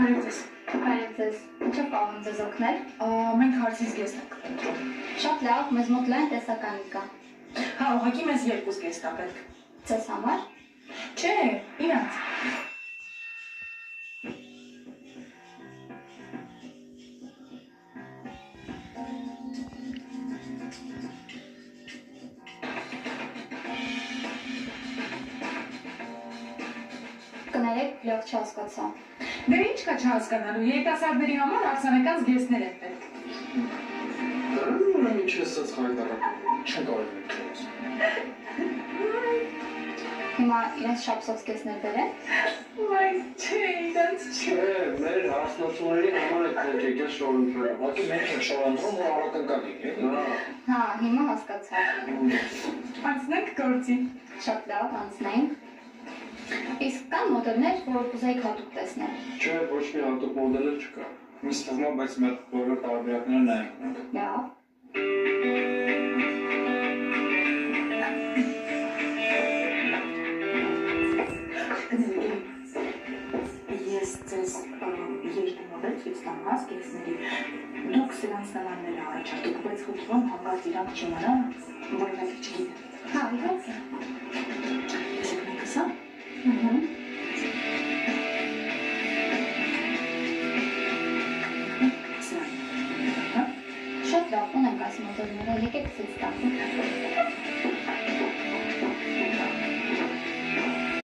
Բարև ձեզ։ Բարև ձեզ։ Ինչով կարող եմ ձեզ օգնել։ Մենք հարցից գեստ ենք ընտրում։ Շատ լավ, մեզ մոտ լայն տեսականի կա։ Հա, ուղղակի մեզ 2 գեստ ա պետք։ Ձեզ համար։ Չէ, իրանց։ Կներեք, լավ չհասկացա։ Դե ինչ կա չհասկանալու, երիտասարդների համար արձանեկան զգեստներ են պետք։ Ուրեմն ինչ ես սած հայտարարում, չեն կարող եք չես։ Հիմա իրենց շապսով զգեստներ բերեն։ Վայ, չէ, իրանց չէ։ Չէ, մեր հարցնացուների համար եք մենք եկել շորընթրել։ Ուղղակի մենք ենք շորընթրում, որ անակնկալ լինի։ Հա, հիմա հասկացա։ Անցնենք գործի։ Շատ լավ, անցնենք։ Իսկ կան մոդելներ, որ կուզեիք հատուկ տեսնել։ Չէ, ոչ մի հատուկ մոդելներ չկա։ Ինձ թվում է, բայց մեր բոլոր տարբերակները նայենք մենք։ Լավ։ Ես ձեզ երկու մոդել ցույց տամ զգեստների։ Դուք սրանց նմանները առաջարկեք, բայց խնդրում եմ հանկարծ իրանք չիմանան, որ մենք չգիտեն։ Հա, իհարկե։ Եք մեկս, հա։ Շատ լավ, ունենք այս մոդելները, եկեք ցույց տամ։